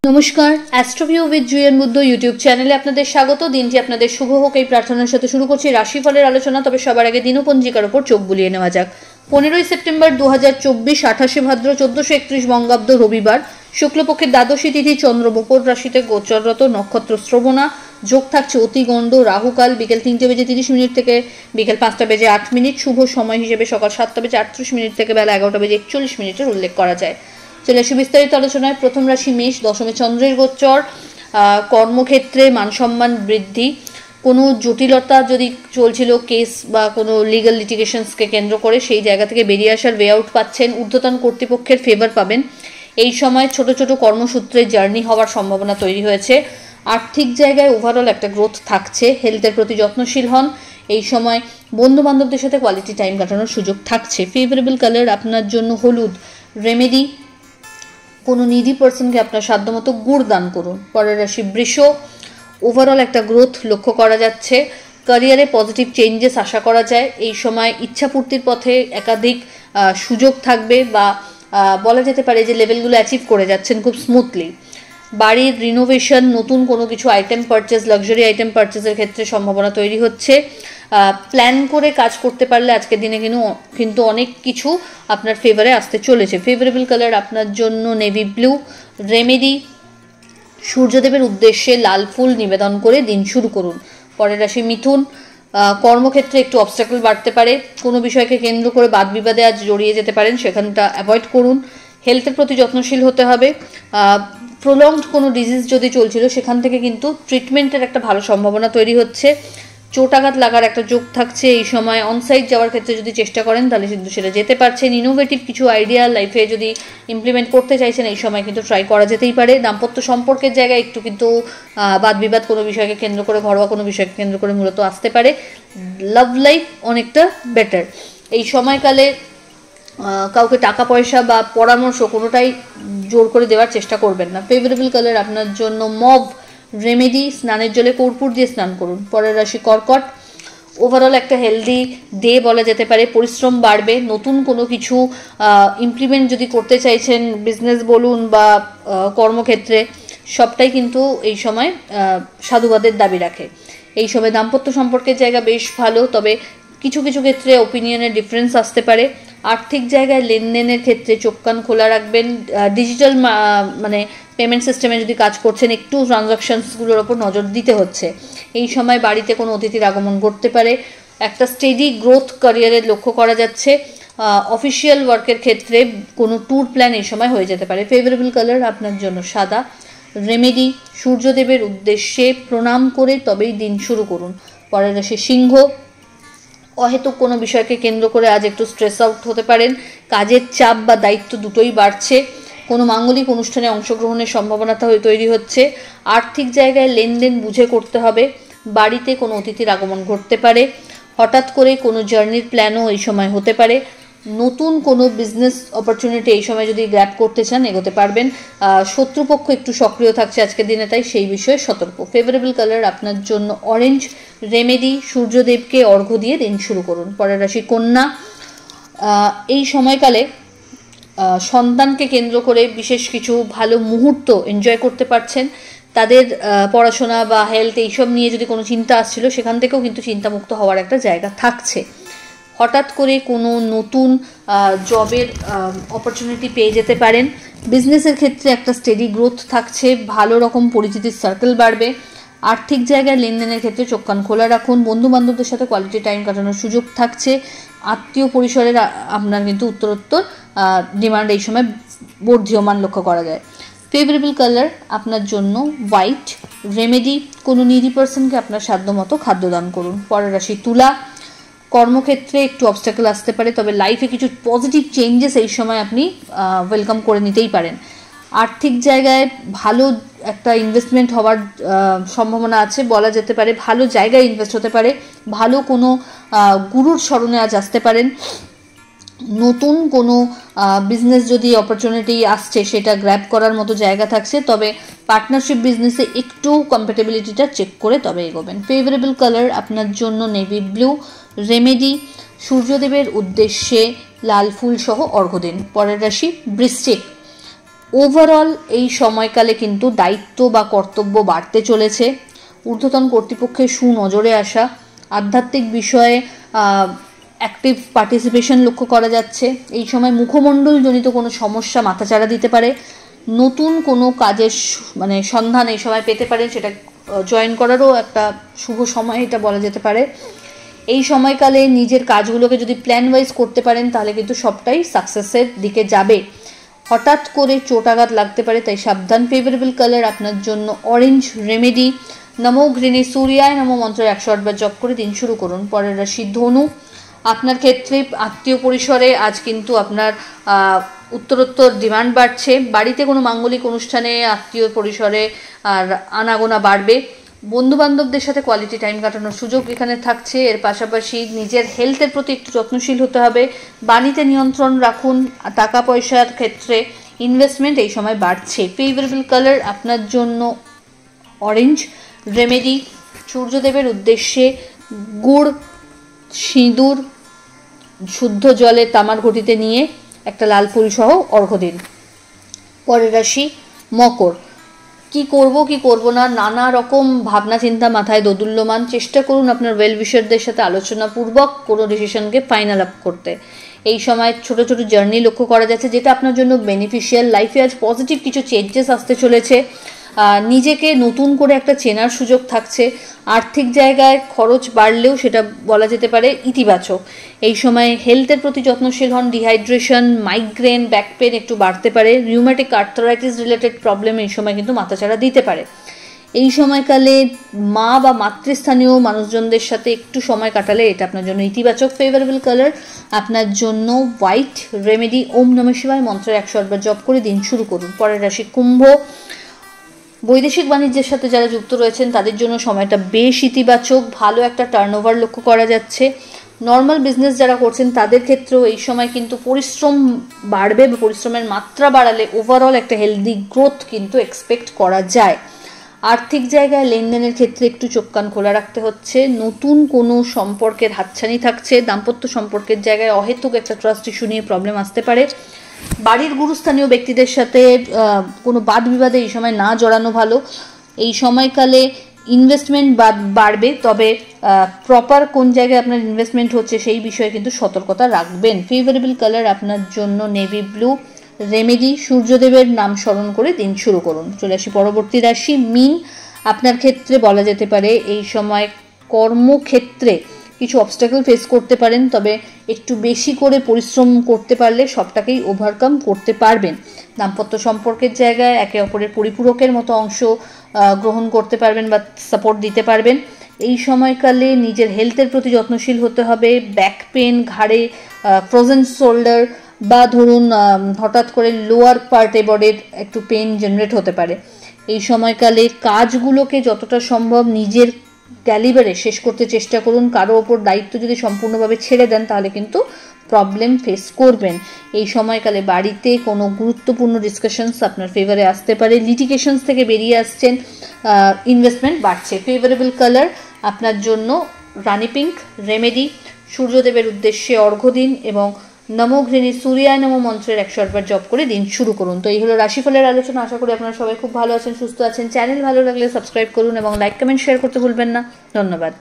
নমস্কার, অ্যাস্ট্রোভিউ with জুয়েন Buddha YouTube চ্যানেলে আপনাদের স্বাগত। দিনটি আপনাদের শুভ হোক এই প্রার্থনার সাথে শুরু করছি রাশিফলের আলোচনা। তবে সবার আগে দিনপঞ্জিকার উপর চোখ বুলিয়ে নেওয়া যাক। 15ই সেপ্টেম্বর 2024, 28শে ভাদ্র 1431 বঙ্গাব্দ, রবিবার, শুক্লপক্ষের দ্বাদশী তিথি, চন্দ্র মকর রাশিতে গোচররত, নক্ষত্র শ্রবণা, যোগ থাকছে অতিগণ্ড, রাহুকাল বিকেল 3:30 থেকে বিকেল 5:08, শুভ সময় হিসেবে সকাল 7:38 থেকে বেলা 11:41 উল্লেখ করা যায়। চলে আসি বিস্তারিত আলোচনায়। প্রথম রাশি মেষ, দশমে চন্দ্রের গোচর, কর্মক্ষেত্রে মানসম্মান বৃদ্ধি, কোনো জটিলতা যদি চলছিল কেস বা কোনো লিগাল লিটিগেশনসকে কেন্দ্র করে সেই জায়গা থেকে বেরিয়ে আসার ওয়ে আউট পাচ্ছেন। ঊর্ধ্বতন কর্তৃপক্ষের ফেভার পাবেন। এই সময় ছোট ছোট কর্মসূত্রে জার্নি হওয়ার সম্ভাবনা তৈরি হয়েছে। আর্থিক জায়গায় ওভারঅল একটা গ্রোথ থাকছে। হেলথের প্রতি যত্নশীল হন। এই সময় বন্ধু বান্ধবদের সাথে কোয়ালিটি টাইম কাটানোর সুযোগ থাকছে। ফেভারেবল কালার আপনার জন্য হলুদ। রেমেডি, কোনো নিডি পার্সনকে আপনার সাধ্যমতো গুড় দান করুন। পরের রাশি বৃষ, ওভারঅল একটা গ্রোথ লক্ষ্য করা যাচ্ছে। ক্যারিয়ারে পজিটিভ চেঞ্জেস আশা করা যায়। এই সময় ইচ্ছাপূর্তির পথে একাধিক সুযোগ থাকবে বা বলা যেতে পারে যে লেভেলগুলো অ্যাচিভ করে যাচ্ছেন খুব স্মুথলি। বাড়ির রিনোভেশন, নতুন কোনো কিছু আইটেম পারচেজ, লাক্সারি আইটেম পারচেজের ক্ষেত্রে সম্ভাবনা তৈরি হচ্ছে। প্ল্যান করে কাজ করতে পারলে আজকের দিনে কিন্তু অনেক কিছু আপনার ফেভারে আসতে চলেছে। ফেভারেবল কালার আপনার জন্য নেভি ব্লু। রেমেডি, সূর্যদেবের উদ্দেশ্যে লাল ফুল নিবেদন করে দিন শুরু করুন। পরের রাশি মিথুন, কর্মক্ষেত্রে একটু অবস্ট্যাকল বাড়তে পারে। কোনো বিষয়কে কেন্দ্র করে বাদ বিবাদে আজ জড়িয়ে যেতে পারেন, সেখানটা অ্যাভয়েড করুন। হেলথের প্রতি যত্নশীল হতে হবে। প্রলংড কোনো ডিজিজ যদি চলছিল সেখান থেকে কিন্তু ট্রিটমেন্টের একটা ভালো সম্ভাবনা তৈরি হচ্ছে। চোটাঘাত লাগার একটা যোগ থাকছে। এই সময় অনসাইট যাওয়ার ক্ষেত্রে যদি চেষ্টা করেন তাহলে কিন্তু সেটা যেতে পারছেন। ইনোভেটিভ কিছু আইডিয়া লাইফে যদি ইমপ্লিমেন্ট করতে চাইছেন এই সময় কিন্তু ট্রাই করা যেতেই পারে। দাম্পত্য সম্পর্কের জায়গায় একটু কিন্তু বাদ বিবাদ কোনো বিষয়কে কেন্দ্র করে, ঘরোয়া কোনো বিষয়কে কেন্দ্র করে মূলত আসতে পারে। লাভ লাইফ অনেকটা বেটার। এই সময়কালে কাউকে টাকা পয়সা বা পরামর্শ কোনোটাই জোর করে দেওয়ার চেষ্টা করবেন না। ফেভারেবল কালার আপনার জন্য মভ। রেমেডি, স্নানের জলে কর্পূর দিয়ে স্নান করুন। পরের রাশি কর্কট, ওভারঅল একটা হেলদি ডে বলা যেতে পারে। পরিশ্রম বাড়বে। নতুন কোনো কিছু ইমপ্লিমেন্ট যদি করতে চাইছেন, বিজনেস বলুন বা কর্মক্ষেত্রে, সবটাই কিন্তু এই সময় সাধুবাদের দাবি রাখে। এই সময় দাম্পত্য সম্পর্কের জায়গা বেশ ভালো, তবে কিছু কিছু ক্ষেত্রে ওপিনিয়নের ডিফারেন্স আসতে পারে। আর্থিক জায়গায় লেনদেনের ক্ষেত্রে চোখ কান খোলা রাখবেন। ডিজিটাল মানে পেমেন্ট সিস্টেমে যদি কাজ করছেন একটু ট্রানজাকশনসগুলোর ওপর নজর দিতে হচ্ছে। এই সময় বাড়িতে কোনো অতিথির আগমন ঘটতে পারে। একটা স্টেডি গ্রোথ ক্যারিয়ারে লক্ষ্য করা যাচ্ছে। অফিসিয়াল ওয়ার্কের ক্ষেত্রে কোনো ট্যুর প্ল্যান এই সময় হয়ে যেতে পারে। ফেভারেবল কালার আপনার জন্য সাদা। রেমেডি, সূর্যদেবের উদ্দেশ্যে প্রণাম করে তবেই দিন শুরু করুন। পরের রাশি সিংহ, অহেতুক কোনো বিষয়কে কেন্দ্র করে আজ একটু স্ট্রেস আউট হতে পারেন। কাজের চাপ বা দায়িত্ব দুটোই বাড়ছে। কোনো মাঙ্গলিক অনুষ্ঠানে অংশগ্রহণের সম্ভাবনা তৈরি হচ্ছে। আর্থিক জায়গায় লেনদেন বুঝে করতে হবে। বাড়িতে কোনো অতিথির আগমন ঘটতে পারে। হঠাৎ করে কোনো জার্নির প্ল্যানও এই সময় হতে পারে। নতুন কোনো বিজনেস অপরচুনিটি এই সময় যদি গ্র্যাব করতে চান এগোতে পারবেন। শত্রুপক্ষ একটু সক্রিয় থাকছে আজকের দিনে, তাই সেই বিষয়ে সতর্ক। ফেভারেবল কালার আপনার জন্য অরেঞ্জ। রেমেডি, সূর্যদেবকে অর্ঘ্য দিয়ে দিন শুরু করুন। পরের রাশি কন্যা, এই সময়কালে সন্তানকে কেন্দ্র করে বিশেষ কিছু ভালো মুহূর্ত এনজয় করতে পারছেন। তাদের পড়াশোনা বা হেলথ এইসব নিয়ে যদি কোনো চিন্তা আসছিল সেখান থেকেও কিন্তু চিন্তামুক্ত হওয়ার একটা জায়গা থাকছে। হঠাৎ করে কোনো নতুন জবের অপরচুনিটি পেয়ে যেতে পারেন। বিজনেসের ক্ষেত্রে একটা স্টেডি গ্রোথ থাকছে। ভালো রকম পরিচিতির সার্কেল বাড়বে। আর্থিক জায়গায় লেনদেনের ক্ষেত্রে চোখ কান খোলা রাখুন। বন্ধু বান্ধবদের সাথে কোয়ালিটি টাইম কাটানোর সুযোগ থাকছে। আত্মীয় পরিসরের আপনার কিন্তু উত্তরোত্তর ডিমান্ড এই সময় বর্ধমান লক্ষ্য করা যায়। ফেভারেবল কালার আপনার জন্য হোয়াইট। রেমেডি, কোনো নিডি পার্সনকে আপনার সাধ্যমতো খাদ্যদান করুন। পরের রাশি তুলা, কর্মক্ষেত্রে একটু অবস্ট্যাকল আসতে পারে, তবে লাইফে কিছু পজিটিভ চেঞ্জেস এই সময় আপনি ওয়েলকাম করে নিতেই পারেন। আর্থিক জায়গায় ভালো একটা ইনভেস্টমেন্ট হওয়ার সম্ভাবনা আছে বলা যেতে পারে। ভালো জায়গায় ইনভেস্ট হতে পারে। ভালো কোনো গুরুর স্মরণে আজ আসতে পারেন। নতুন কোনো বিজনেস যদি অপরচুনিটি আসছে সেটা গ্র্যাব করার মতো জায়গা থাকছে, তবে পার্টনারশিপ বিজনেসে একটু কম্প্যাটেবিলিটিটা চেক করে তবে এগোবেন। ফেভারেবল কালার আপনার জন্য নেভি ব্লু। রেমেডি, সূর্যদেবের উদ্দেশ্যে লাল ফুল সহ অর্ঘ্য দিন। পরের রাশি বৃশ্চিক, ওভারঅল এই সময়কালে কিন্তু দায়িত্ব বা কর্তব্য বাড়তে চলেছে, ঊর্ধ্বতন কর্তৃপক্ষের সুনজরে আসা, আধ্যাত্মিক বিষয়ে অ্যাক্টিভ পার্টিসিপেশন লক্ষ্য করা যাচ্ছে। এই সময় মুখমণ্ডল জনিত কোনো সমস্যা মাথাচাড়া দিতে পারে, নতুন কোনো কাজের সন্ধান এই সময় পেতে পারেন, সেটা জয়েন করারও একটা শুভ সময় এটা বলা যেতে পারে। এই সময়কালে নিজের কাজগুলোকে যদি প্ল্যান ওয়াইজ করতে পারেন তাহলে কিন্তু সবটাই সাকসেসের দিকে যাবে। হঠাৎ করে চোট আঘাত লাগতে পারে, তাই সাবধান। ফেভারেবল কালার আপনার জন্য অরেঞ্জ। রেমেডি নমো ঘৃণী সূর্যায় নমো মন্ত্রের 108 বার জপ করে দিন শুরু করুন। পরের রাশি ধনু। আপনার ক্ষেত্রে আত্মীয় পরিসরে আজ কিন্তু আপনার উত্তরোত্তর ডিমান্ড বাড়ছে। বাড়িতে কোনো মাঙ্গলিক অনুষ্ঠানে আত্মীয় পরিসরে আর আনাগোনা বাড়বে। বন্ধুবান্ধবদের সাথে কোয়ালিটি টাইম কাটানোর সুযোগ এখানে থাকছে। এর পাশাপাশি নিজের হেলথের প্রতি একটু যত্নশীল হতে হবে। বাণীতে নিয়ন্ত্রণ রাখুন। টাকা পয়সার ক্ষেত্রে ইনভেস্টমেন্ট এই সময় বাড়ছে। ফেভারেবল কালার আপনার জন্য অরেঞ্জ। রেমেডি সূর্যদেবের উদ্দেশ্যে গুড়, সিঁদুর, শুদ্ধ জলে তামার ঘটিতে নিয়ে একটা লাল ফুল সহ অর্ঘ্য দিন। পরের রাশি মকর। কি করব কি করব না নানা রকম ভাবনা চিন্তা মাথায় দোদুল্যমান। চেষ্টা করুন আপনার ওয়েল উইশারদের সাথে আলোচনাপূর্বক কোনো ডিসিশনকে ফাইনাল আপ করতে। এই সময় ছোট ছোট জার্নি লক্ষ্য করা যাচ্ছে যেটা আপনার জন্য বেনিফিশিয়াল। লাইফে আজ পজিটিভ কিছু চেঞ্জেস আসতে চলেছে। নিজেকে নতুন করে একটা চেনার সুযোগ থাকছে। আর্থিক জায়গায় খরচ বাড়লেও সেটা বলা যেতে পারে ইতিবাচক। এই সময় হেলথের প্রতি যত্নশীল হন। ডিহাইড্রেশন, মাইগ্রেন, ব্যাক পেন একটু বাড়তে পারে। রিউম্যাটিক আর্থ্রাইটিস রিলেটেড প্রবলেম এই সময় কিন্তু মাথাচাড়া দিতে পারে। এই সময়কালে মা বা মাতৃস্থানীয় মানুষজনদের সাথে একটু সময় কাটালে এটা আপনার জন্য ইতিবাচক। ফেভারেবল কালার আপনার জন্য হোয়াইট। রেমেডি ওম নমঃ শিবায় মন্ত্রের 108 বার জপ করে দিন শুরু করুন। পরের রাশি কুম্ভ। বৈদেশিক বাণিজ্যের সাথে যারা যুক্ত রয়েছেন তাদের জন্য সময়টা বেশ ইতিবাচক। ভালো একটা টার্নওভার লক্ষ্য করা যাচ্ছে। নর্মাল বিজনেস যারা করছেন তাদের ক্ষেত্রেও এই সময় কিন্তু পরিশ্রম বাড়বে। পরিশ্রমের মাত্রা বাড়ালে ওভারঅল একটা হেলদি গ্রোথ কিন্তু এক্সপেক্ট করা যায়। আর্থিক জায়গায় লেনদেনের ক্ষেত্রে একটু চোখ কান খোলা রাখতে হচ্ছে। নতুন কোনো সম্পর্কের হাতছানি থাকছে। দাম্পত্য সম্পর্কের জায়গায় অহেতুক একটা ট্রাস্ট ইস্যু নিয়ে প্রবলেম আসতে পারে। বাড়ির গুরুস্থানীয় ব্যক্তিদের সাথে কোনো বাদ বিবাদে এই সময় না জড়ানো ভালো। এই সময়কালে ইনভেস্টমেন্ট বাড়বে, তবে প্রপার কোন জায়গায় আপনার ইনভেস্টমেন্ট হচ্ছে সেই বিষয়ে কিন্তু সতর্কতা রাখবেন। ফেভারেবল কালার আপনার জন্য নেভি ব্লু। রেমেডি সূর্যদেবের নাম স্মরণ করে দিন শুরু করুন। চলে আসি পরবর্তী রাশি মীন। আপনার ক্ষেত্রে বলা যেতে পারে এই সময় কর্মক্ষেত্রে কিছু অবস্টাকেল ফেস করতে পারেন, তবে একটু বেশি করে পরিশ্রম করতে পারলে সবটাকেই ওভারকাম করতে পারবেন। দাম্পত্য সম্পর্কের জায়গায় একে অপরের পরিপূরকের মতো অংশ গ্রহণ করতে পারবেন বা সাপোর্ট দিতে পারবেন। এই সময়কালে নিজের হেলথের প্রতি যত্নশীল হতে হবে। ব্যাক পেন, ঘাড়ে ফ্রোজেন শোল্ডার বা ধরুন হঠাৎ করে লোয়ার পার্টে বডির একটু পেন জেনারেট হতে পারে। এই সময়কালে কাজগুলোকে যতটা সম্ভব নিজের ক্যালিবারে শেষ করতে চেষ্টা করুন। কারো ওপর দায়িত্ব যদি সম্পূর্ণভাবে ছেড়ে দেন তাহলে কিন্তু প্রবলেম ফেস করবেন। এই সময়কালে বাড়িতে কোনো গুরুত্বপূর্ণ ডিসকাশনস আপনার ফেভারে আসতে পারে। লিটিগেশনস থেকে বেরিয়ে আসছেন, ইনভেস্টমেন্ট বাড়ছে। ফেভারেবল কালার আপনার জন্য রানি পিঙ্ক। রেমেডি সূর্যদেবের উদ্দেশ্যে অর্ঘ্য দিন এবং নমো ঘৃণী সূর্যায় নমো মন্ত্রের 108 বার জপ করে দিন শুরু করুন। তো এই হলো রাশিফলের আলোচনা। আশা করি আপনারা সবাই খুব ভালো আছেন, সুস্থ আছেন। চ্যানেল ভালো লাগলে সাবস্ক্রাইব করুন এবং লাইক কমেন্ট শেয়ার করতে ভুলবেন না। ধন্যবাদ।